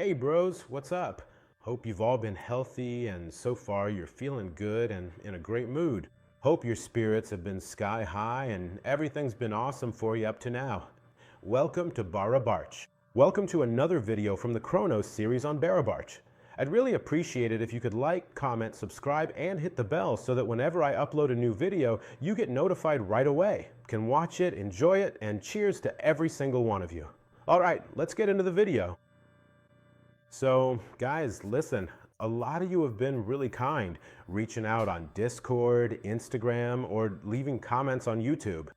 Hey bros, what's up? Hope you've all been healthy and so far you're feeling good and in a great mood. Hope your spirits have been sky high and everything's been awesome for you up to now. Welcome to Barabarch. Welcome to another video from the Cronus series on Barabarch. I'd really appreciate it if you could like, comment, subscribe, and hit the bell so that whenever I upload a new video, you get notified right away. Can watch it, enjoy it, and cheers to every single one of you. All right, let's get into the video. So guys, listen, a lot of you have been really kind, reaching out on Discord, Instagram, or leaving comments on YouTube.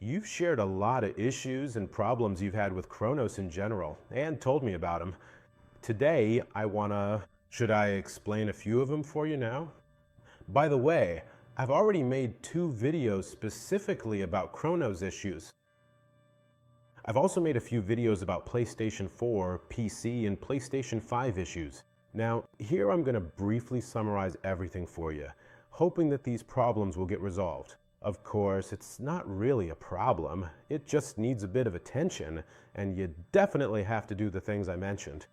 You've shared a lot of issues and problems you've had with Cronus in general, and told me about them. Today, should I explain a few of them for you now? By the way, I've already made 2 videos specifically about Cronus issues. I've also made a few videos about PlayStation 4, PC, and PlayStation 5 issues. Now, here I'm going to briefly summarize everything for you, hoping that these problems will get resolved. Of course, it's not really a problem, it just needs a bit of attention, and you definitely have to do the things I mentioned.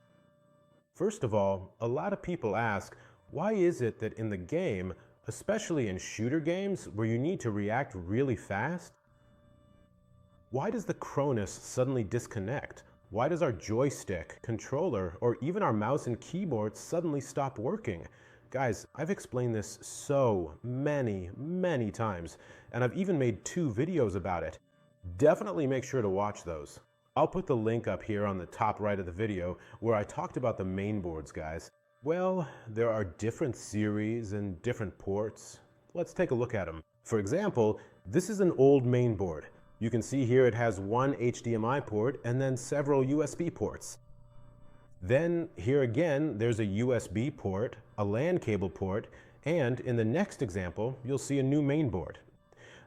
First of all, a lot of people ask, why is it that in the game, especially in shooter games where you need to react really fast, why does the Cronus suddenly disconnect? Why does our joystick, controller, or even our mouse and keyboard suddenly stop working? Guys, I've explained this so many times, and I've even made 2 videos about it. Definitely make sure to watch those. I'll put the link up here on the top right of the video where I talked about the main boards, guys. Well, there are different series and different ports. Let's take a look at them. For example, this is an old main board. You can see here it has one HDMI port and then several USB ports. Then here again, there's a USB port, a LAN cable port, and in the next example, you'll see a new main board.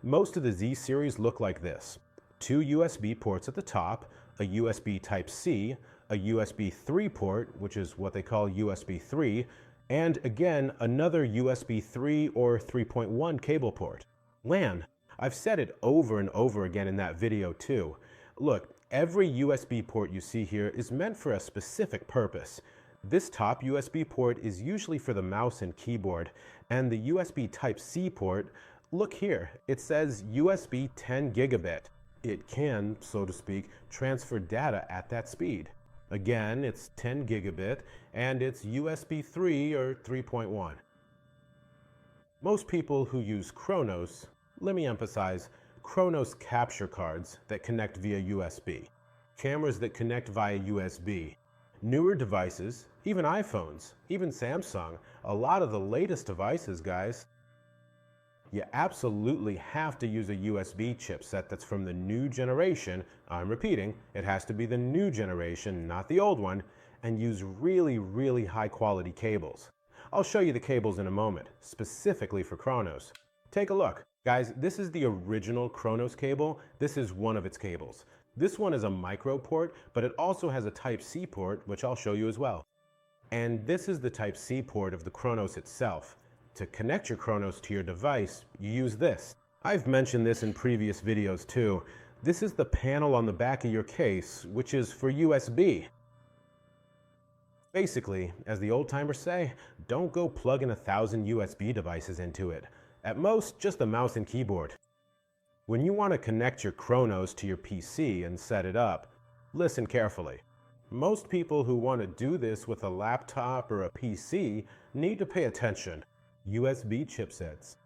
Most of the Z series look like this. 2 USB ports at the top, a USB Type-C, a USB 3 port, which is what they call USB 3, and again, another USB 3 or 3.1 cable port. LAN. I've said it over and over again in that video too. Look, every USB port you see here is meant for a specific purpose. This top USB port is usually for the mouse and keyboard, and the USB Type-C port, look here, it says USB 10 gigabit. It can, so to speak, transfer data at that speed. Again, it's 10 gigabit, and it's USB 3 or 3.1. Most people who use Cronus, let me emphasize, Cronus capture cards that connect via USB, cameras that connect via USB, newer devices, even iPhones, even Samsung, a lot of the latest devices, guys. You absolutely have to use a USB chipset that's from the new generation. I'm repeating, it has to be the new generation, not the old one, and use really high quality cables. I'll show you the cables in a moment, specifically for Cronus. Take a look. Guys, this is the original Cronus cable. This is one of its cables. This one is a micro port, but it also has a Type-C port, which I'll show you as well. And this is the Type-C port of the Cronus itself. To connect your Cronus to your device, you use this. I've mentioned this in previous videos too. This is the panel on the back of your case, which is for USB. Basically, as the old timers say, don't go plugging 1,000 USB devices into it. At most, just a mouse and keyboard. When you want to connect your Cronus to your PC and set it up, listen carefully. Most people who want to do this with a laptop or a PC need to pay attention. USB chipsets.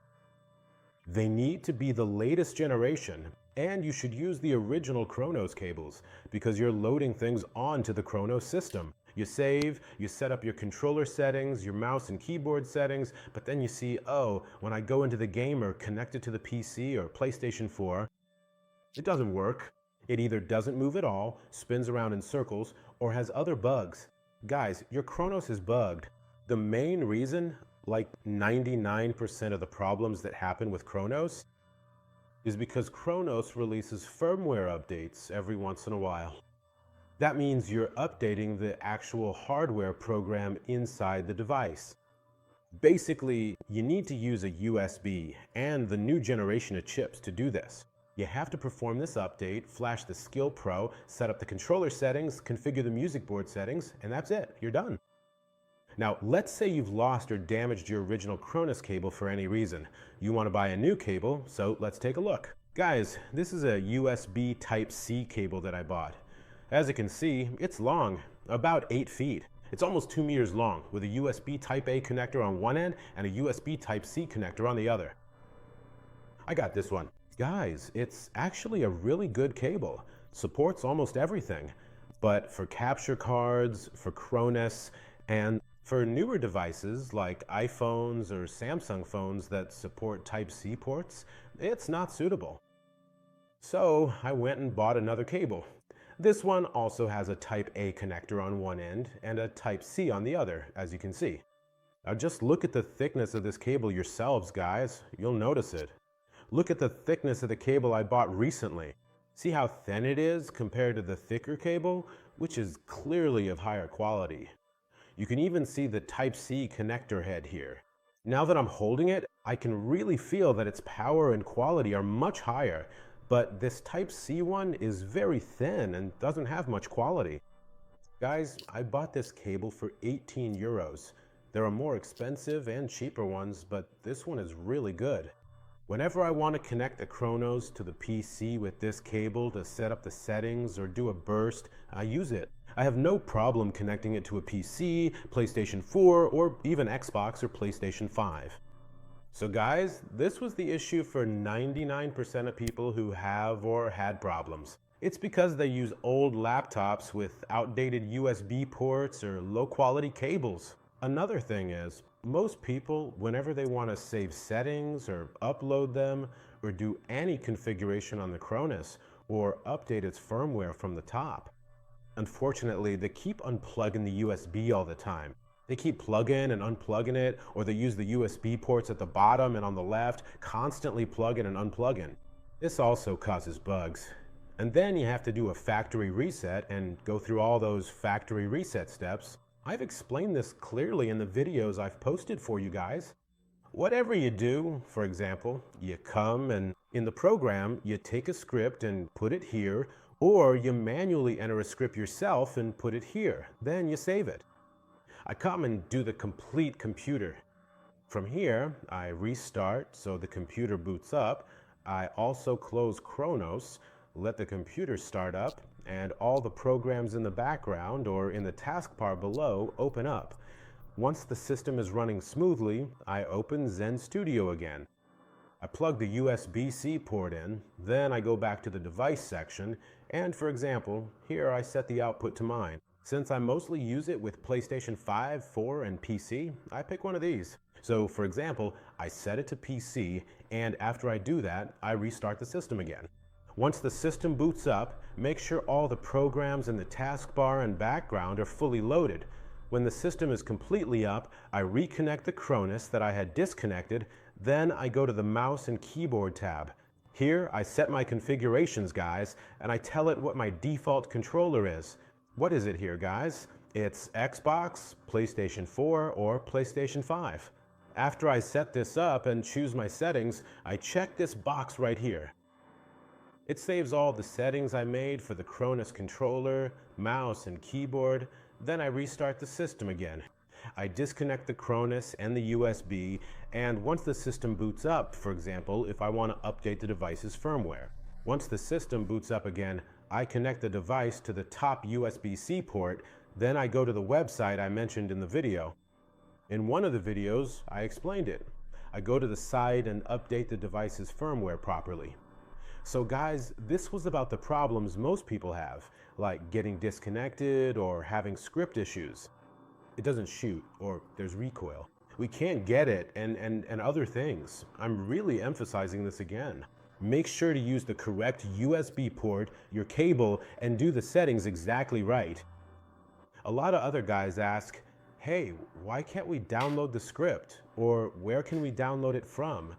They need to be the latest generation, and you should use the original Cronus cables because you're loading things onto the Cronus system. You save, you set up your controller settings, your mouse and keyboard settings, but then you see, oh, when I go into the game or connect it to the PC or PlayStation 4, it doesn't work. It either doesn't move at all, spins around in circles, or has other bugs. Guys, your Cronus is bugged. The main reason, like 99% of the problems that happen with Cronus, is because Cronus releases firmware updates every once in a while. That means you're updating the actual hardware program inside the device. Basically, you need to use a USB and the new generation of chips to do this. You have to perform this update, flash the Skill Pro, set up the controller settings, configure the music board settings, and that's it. You're done. Now, let's say you've lost or damaged your original Cronus cable for any reason. You want to buy a new cable, so let's take a look. Guys, this is a USB Type-C cable that I bought. As you can see, it's long, about 8 feet. It's almost 2 meters long, with a USB Type-A connector on one end and a USB Type-C connector on the other. I got this one. Guys, it's actually a really good cable. Supports almost everything. But for capture cards, for Cronus, and for newer devices like iPhones or Samsung phones that support Type-C ports, it's not suitable. So I went and bought another cable. This one also has a Type-A connector on one end and a Type-C on the other, as you can see. Now just look at the thickness of this cable yourselves, guys. You'll notice it. Look at the thickness of the cable I bought recently. See how thin it is compared to the thicker cable, which is clearly of higher quality. You can even see the Type-C connector head here. Now that I'm holding it, I can really feel that its power and quality are much higher, but this Type-C one is very thin and doesn't have much quality. Guys, I bought this cable for 18 euros. There are more expensive and cheaper ones, but this one is really good. Whenever I want to connect the Cronus to the PC with this cable to set up the settings or do a burst, I use it. I have no problem connecting it to a PC, PlayStation 4, or even Xbox or PlayStation 5. So guys, this was the issue for 99% of people who have or had problems. It's because they use old laptops with outdated USB ports or low-quality cables. Another thing is, most people, whenever they want to save settings or upload them or do any configuration on the Cronus or update its firmware from the top, unfortunately, they keep unplugging the USB all the time. They keep plugging and unplugging it, or they use the USB ports at the bottom and on the left, constantly plugging and unplugging. This also causes bugs. And then you have to do a factory reset and go through all those factory reset steps. I've explained this clearly in the videos I've posted for you guys. Whatever you do, for example, you come and in the program, you take a script and put it here, or you manually enter a script yourself and put it here. Then you save it. I come and do the complete computer. From here, I restart so the computer boots up. I also close Cronus, let the computer start up, and all the programs in the background or in the taskbar below open up. Once the system is running smoothly, I open Zen Studio again. I plug the USB-C port in, then I go back to the device section, and for example, here I set the output to mine. Since I mostly use it with PlayStation 5, 4, and PC, I pick one of these. So for example, I set it to PC, and after I do that, I restart the system again. Once the system boots up, make sure all the programs in the taskbar and background are fully loaded. When the system is completely up, I reconnect the Cronus that I had disconnected, then I go to the mouse and keyboard tab. Here, I set my configurations, guys, and I tell it what my default controller is. What is it here, guys? It's Xbox, PlayStation 4, or PlayStation 5. After I set this up and choose my settings, I check this box right here. It saves all the settings I made for the Cronus controller, mouse, and keyboard. Then I restart the system again. I disconnect the Cronus and the USB, and once the system boots up, for example, if I want to update the device's firmware. Once the system boots up again, I connect the device to the top USB-C port, then I go to the website I mentioned in the video. In one of the videos, I explained it. I go to the site and update the device's firmware properly. So guys, this was about the problems most people have, like getting disconnected or having script issues. It doesn't shoot, or there's recoil. We can't get it, and other things. I'm really emphasizing this again. Make sure to use the correct USB port, your cable, and do the settings exactly right. A lot of other guys ask, hey, why can't we download the script? Or where can we download it from?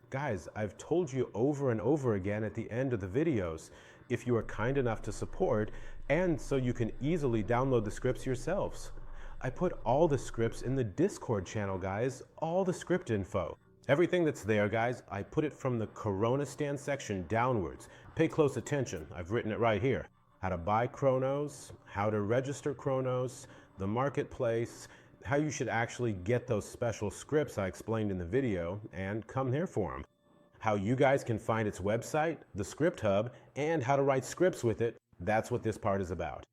Guys, I've told you over and over again at the end of the videos, if you are kind enough to support, and so you can easily download the scripts yourselves. I put all the scripts in the Discord channel, guys, all the script info. Everything that's there, guys, I put it from the Cronus stand section downwards. Pay close attention. I've written it right here. How to buy Cronus, how to register Cronus, the marketplace, how you should actually get those special scripts I explained in the video, and come here for them. How you guys can find its website, the script hub, and how to write scripts with it. That's what this part is about.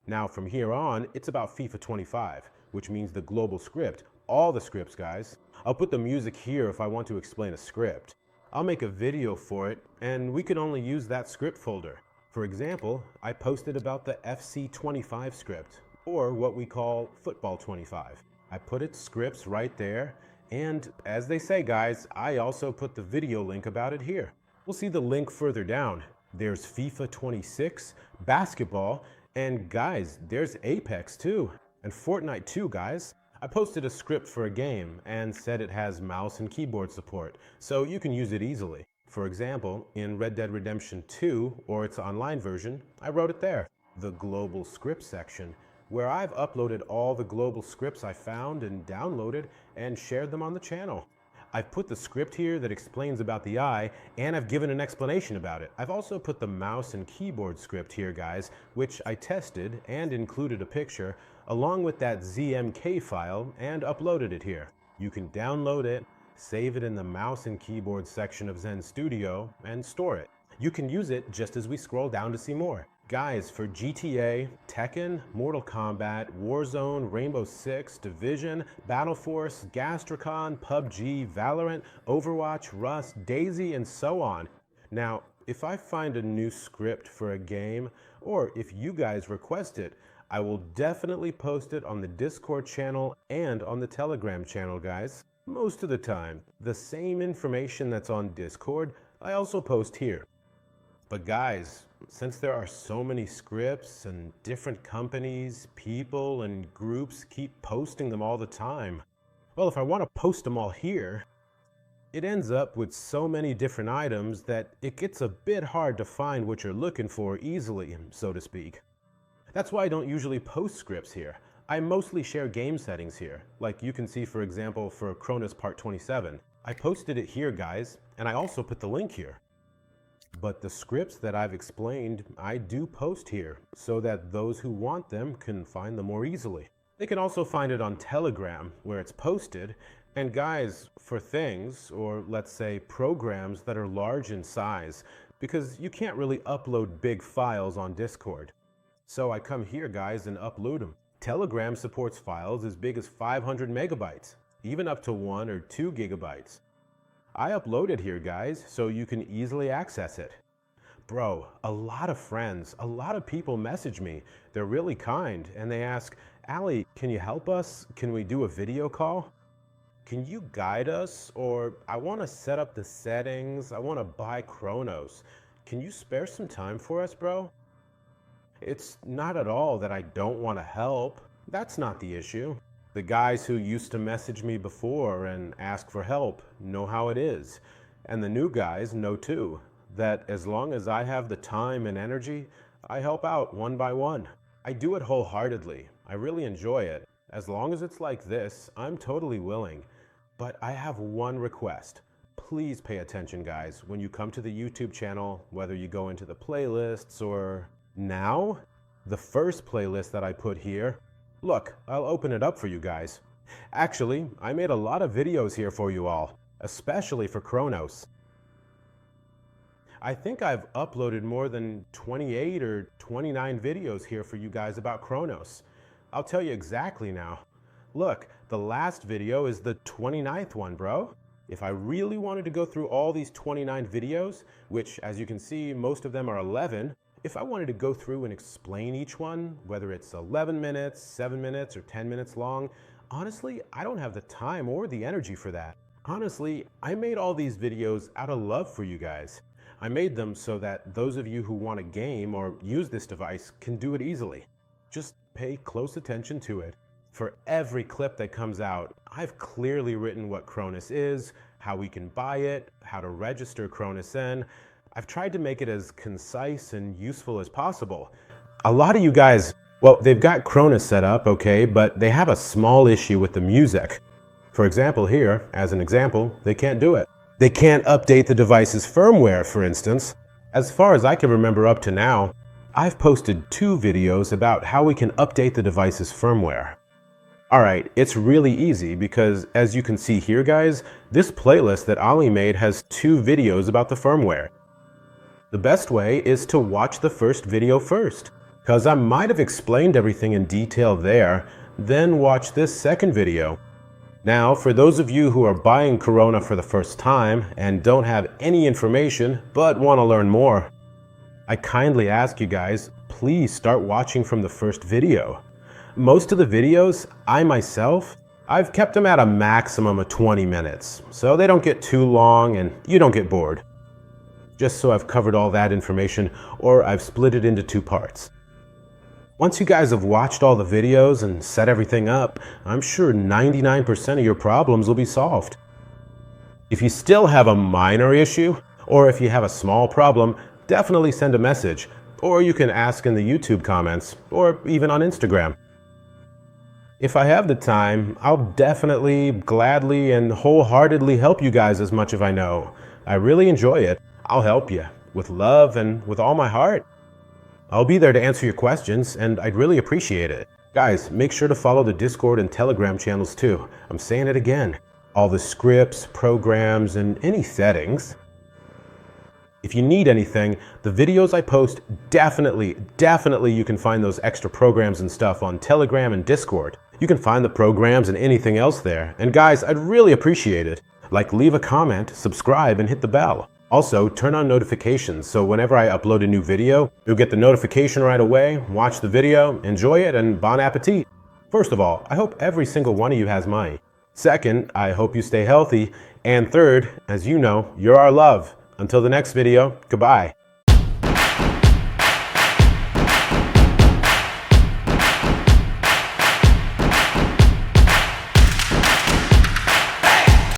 Now from here on, it's about FIFA 25, which means the global script. All the scripts, guys. I'll put the music here if I want to explain a script. I'll make a video for it, and we can only use that script folder. For example, I posted about the FC 25 script, or what we call Football 25. I put its scripts right there, and as they say, guys, I also put the video link about it here. We'll see the link further down. There's FIFA 26, basketball, and guys, there's Apex too, and Fortnite too, guys. I posted a script for a game and said it has mouse and keyboard support, so you can use it easily. For example, in Red Dead Redemption 2, or its online version, I wrote it there, the global script section, where I've uploaded all the global scripts I found and downloaded and shared them on the channel. I've put the script here that explains about the eye, and I've given an explanation about it. I've also put the mouse and keyboard script here, guys, which I tested and included a picture, along with that ZMK file, and uploaded it here. You can download it, save it in the mouse and keyboard section of Zen Studio, and store it. You can use it just as we scroll down to see more. Guys, for GTA, Tekken, Mortal Kombat, Warzone, Rainbow Six, Division, Battle Force, Gastricon, PUBG, Valorant, Overwatch, Rust, DayZ, and so on. Now, if I find a new script for a game, or if you guys request it, I will definitely post it on the Discord channel and on the Telegram channel, guys. Most of the time, the same information that's on Discord, I also post here. But guys, since there are so many scripts and different companies, people, and groups keep posting them all the time, well, if I want to post them all here, it ends up with so many different items that it gets a bit hard to find what you're looking for easily, so to speak. That's why I don't usually post scripts here. I mostly share game settings here, like you can see, for example, for Cronus Part 27. I posted it here, guys, and I also put the link here. But the scripts that I've explained, I do post here, so that those who want them can find them more easily. They can also find it on Telegram, where it's posted. And guys, for things, or let's say programs that are large in size, because you can't really upload big files on Discord. So I come here, guys, and upload them. Telegram supports files as big as 500 megabytes, even up to 1 or 2 gigabytes. I upload it here, guys, so you can easily access it. Bro, a lot of friends, a lot of people message me. They're really kind, and they ask, Ali, can you help us? Can we do a video call? Can you guide us? Or I want to set up the settings. I want to buy Cronus. Can you spare some time for us, bro? It's not at all that I don't want to help. That's not the issue. The guys who used to message me before and ask for help know how it is. And the new guys know too, that as long as I have the time and energy, I help out one by one. I do it wholeheartedly. I really enjoy it. As long as it's like this, I'm totally willing. But I have one request. Please pay attention, guys, when you come to the YouTube channel, whether you go into the playlists or now, the first playlist that I put here. Look, I'll open it up for you guys. Actually, I made a lot of videos here for you all, especially for Cronus. I think I've uploaded more than 28 or 29 videos here for you guys about Cronus. I'll tell you exactly now. Look, the last video is the 29th one, bro. If I really wanted to go through all these 29 videos, which as you can see, most of them are 11, if I wanted to go through and explain each one, whether it's 11 minutes, 7 minutes, or 10 minutes long, honestly, I don't have the time or the energy for that. Honestly, I made all these videos out of love for you guys. I made them so that those of you who want a game or use this device can do it easily. Just pay close attention to it. For every clip that comes out, I've clearly written what Cronus is, how we can buy it, how to register Cronus in. I've tried to make it as concise and useful as possible. A lot of you guys, well, they've got Cronus set up, okay, but they have a small issue with the music. For example, here, as an example, they can't do it. They can't update the device's firmware, for instance. As far as I can remember up to now, I've posted 2 videos about how we can update the device's firmware. Alright, it's really easy because, as you can see here guys, this playlist that Ali made has 2 videos about the firmware. The best way is to watch the first video first, because I might have explained everything in detail there, then watch this second video. Now, for those of you who are buying Corona for the first time and don't have any information but want to learn more, I kindly ask you guys, please start watching from the first video. Most of the videos, I've kept them at a maximum of 20 minutes, so they don't get too long and you don't get bored. Just so I've covered all that information, or I've split it into 2 parts. Once you guys have watched all the videos and set everything up, I'm sure 99% of your problems will be solved. If you still have a minor issue, or if you have a small problem, definitely send a message, or you can ask in the YouTube comments, or even on Instagram. If I have the time, I'll definitely, gladly, and wholeheartedly help you guys as much as I know. I really enjoy it. I'll help you, with love and with all my heart. I'll be there to answer your questions, and I'd really appreciate it. Guys, make sure to follow the Discord and Telegram channels too. I'm saying it again. All the scripts, programs, and any settings. If you need anything, the videos I post, definitely you can find those extra programs and stuff on Telegram and Discord. You can find the programs and anything else there. And guys, I'd really appreciate it. Like, leave a comment, subscribe, and hit the bell. Also, turn on notifications so whenever I upload a new video, you'll get the notification right away, watch the video, enjoy it, and bon appetit. First of all, I hope every single one of you has money. Second, I hope you stay healthy. And third, as you know, you're our love. Until the next video, goodbye.